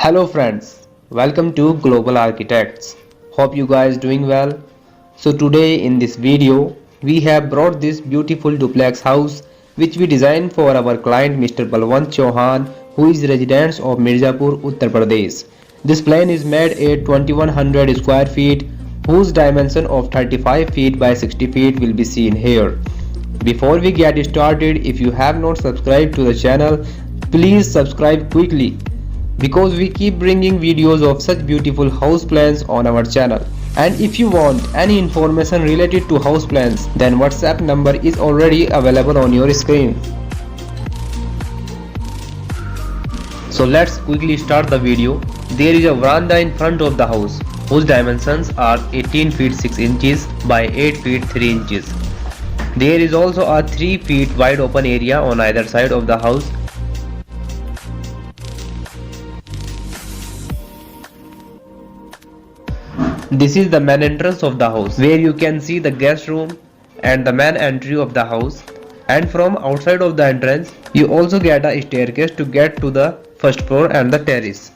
Hello friends, welcome to Global Architects. Hope you guys doing well. So today in this video, we have brought this beautiful duplex house which we designed for our client Mr. Balwant Chauhan, who is resident of Mirzapur, Uttar Pradesh. This plan is made at 2100 square feet whose dimension of 35 feet by 60 feet will be seen here. Before we get started, if you have not subscribed to the channel, please subscribe quickly because we keep bringing videos of such beautiful house plans on our channel. And if you want any information related to house plans, then WhatsApp number is already available on your screen. So let's quickly start the video. There is a veranda in front of the house whose dimensions are 18 feet 6 inches by 8 feet 3 inches. There is also a 3 feet wide open area on either side of the house. This is the main entrance of the house where you can see the guest room and the main entry of the house, and from outside of the entrance you also get a staircase to get to the first floor and the terrace.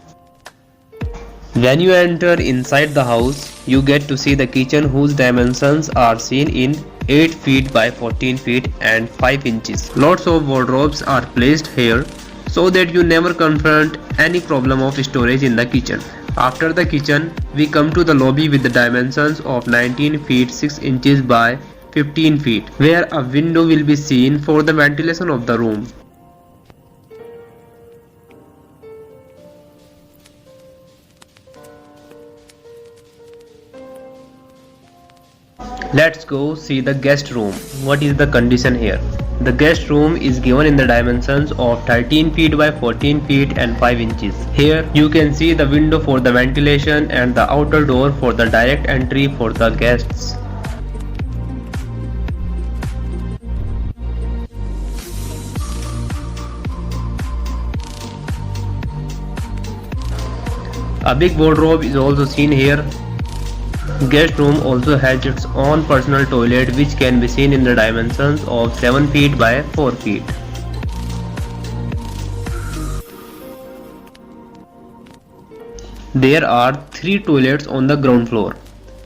When you enter inside the house, you get to see the kitchen whose dimensions are seen in 8 feet by 14 feet and 5 inches. Lots of wardrobes are placed here so that you never confront any problem of storage in the kitchen. After the kitchen, we come to the lobby with the dimensions of 19 feet 6 inches by 15 feet, where a window will be seen for the ventilation of the room. Let's go see the guest room. What is the condition here? The guest room is given in the dimensions of 13 feet by 14 feet and 5 inches. Here you can see the window for the ventilation and the outer door for the direct entry for the guests. A big wardrobe is also seen here. Guest room also has its own personal toilet which can be seen in the dimensions of 7 feet by 4 feet. There are 3 toilets on the ground floor.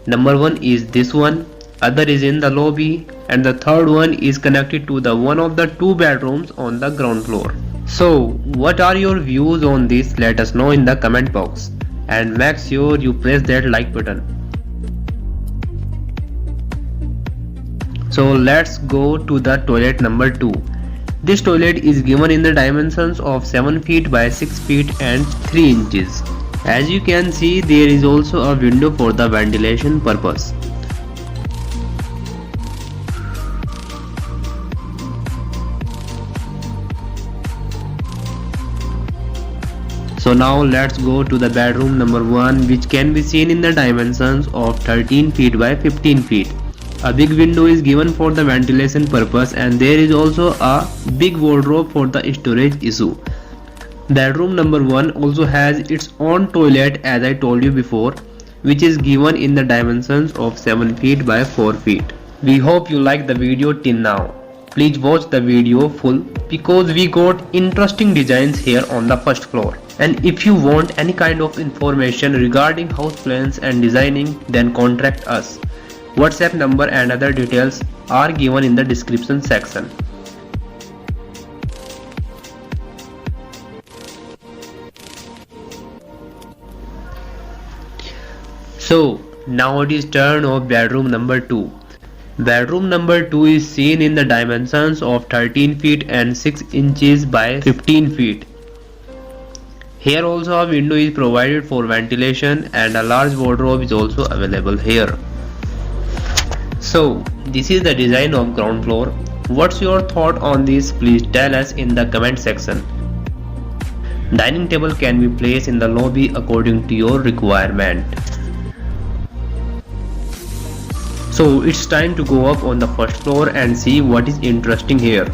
Number 1 is this one, other is in the lobby, and the third one is connected to the one of the 2 bedrooms on the ground floor. So what are your views on this? Let us know in the comment box and make sure you press that like button. So let's go to the toilet number 2. This toilet is given in the dimensions of 7 feet by 6 feet and 3 inches. As you can see, there is also a window for the ventilation purpose. So now let's go to the bedroom number 1, which can be seen in the dimensions of 13 feet by 15 feet. A big window is given for the ventilation purpose, and there is also a big wardrobe for the storage issue. Bedroom number 1 also has its own toilet, as I told you before, which is given in the dimensions of 7 feet by 4 feet. We hope you like the video till now. Please watch the video full because we got interesting designs here on the first floor. And if you want any kind of information regarding house plans and designing, then contact us. WhatsApp number and other details are given in the description section. So now it is turn of bedroom number 2. Bedroom number 2 is seen in the dimensions of 13 feet and 6 inches by 15 feet. Here also a window is provided for ventilation and a large wardrobe is also available here. So this is the design of ground floor. What's your thought on this? Please tell us in the comment section. Dining table can be placed in the lobby according to your requirement. So it's time to go up on the first floor and see what is interesting here.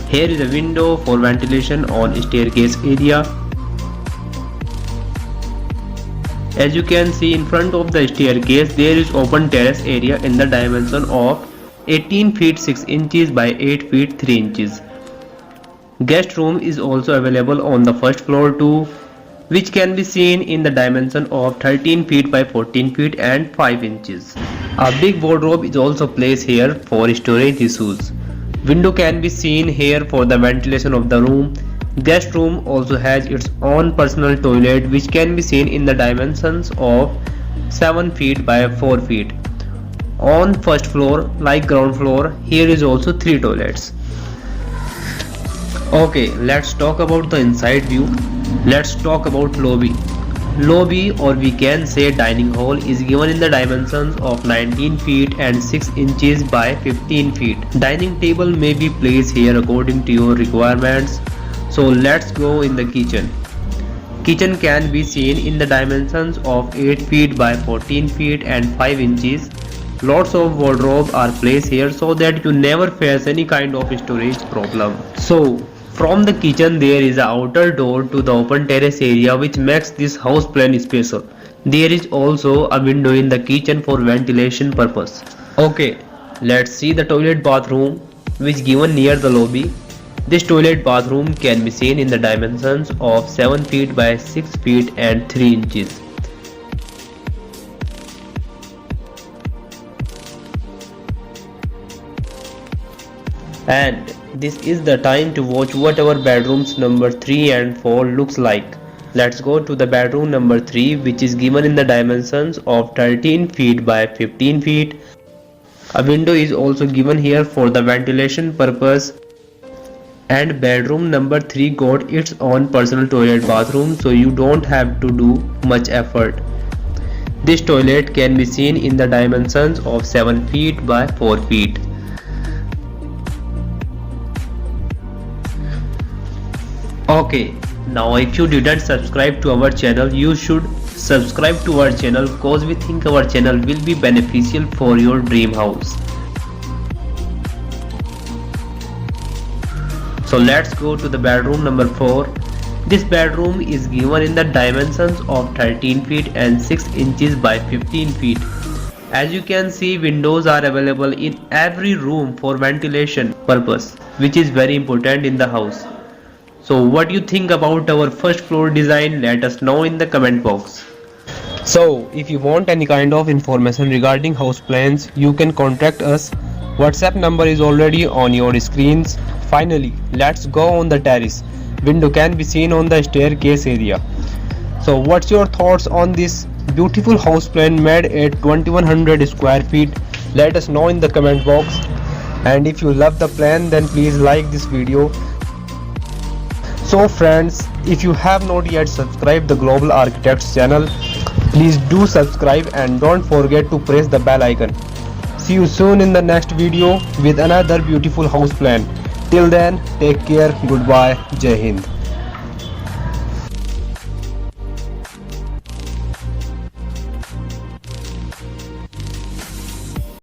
Here is a window for ventilation on staircase area. As you can see, in front of the staircase there is open terrace area in the dimension of 18 feet 6 inches by 8 feet 3 inches. Guest room is also available on the first floor too, which can be seen in the dimension of 13 feet by 14 feet and 5 inches. A big wardrobe is also placed here for storage issues. Window can be seen here for the ventilation of the room. Guest room also has its own personal toilet, which can be seen in the dimensions of 7 feet by 4 feet. On first floor, like ground floor, here is also 3 toilets. Okay, let's talk about the inside view. Let's talk about lobby. Lobby, or we can say dining hall, is given in the dimensions of 19 feet and 6 inches by 15 feet. Dining table may be placed here according to your requirements. So let's go in the kitchen. Kitchen can be seen in the dimensions of 8 feet by 14 feet and 5 inches. Lots of wardrobe are placed here so that you never face any kind of storage problem. So from the kitchen there is an outer door to the open terrace area, which makes this house plan special. There is also a window in the kitchen for ventilation purpose. Okay, let's see the toilet bathroom, which given near the lobby. This toilet bathroom can be seen in the dimensions of 7 feet by 6 feet and 3 inches. And this is the time to watch what our bedrooms number 3 and 4 looks like. Let's go to the bedroom number 3, which is given in the dimensions of 13 feet by 15 feet. A window is also given here for the ventilation purpose. And bedroom number 3 got its own personal toilet bathroom, so you don't have to do much effort. This toilet can be seen in the dimensions of 7 feet by 4 feet. Okay, now if you didn't subscribe to our channel, you should subscribe to our channel because we think our channel will be beneficial for your dream house. So let's go to the bedroom number 4. This bedroom is given in the dimensions of 13 feet and 6 inches by 15 feet. As you can see, windows are available in every room for ventilation purpose, which is very important in the house. So what do you think about our first floor design? Let us know in the comment box. So if you want any kind of information regarding house plans, you can contact us. WhatsApp number is already on your screens. Finally, let's go on the terrace. Window can be seen on the staircase area. So what's your thoughts on this beautiful house plan made at 2100 square feet? Let us know in the comment box. And if you love the plan, then please like this video. So friends, if you have not yet subscribed the Global Architects channel, please do subscribe and don't forget to press the bell icon. See you soon in the next video with another beautiful house plan. Till then, take care, goodbye, Jai Hind.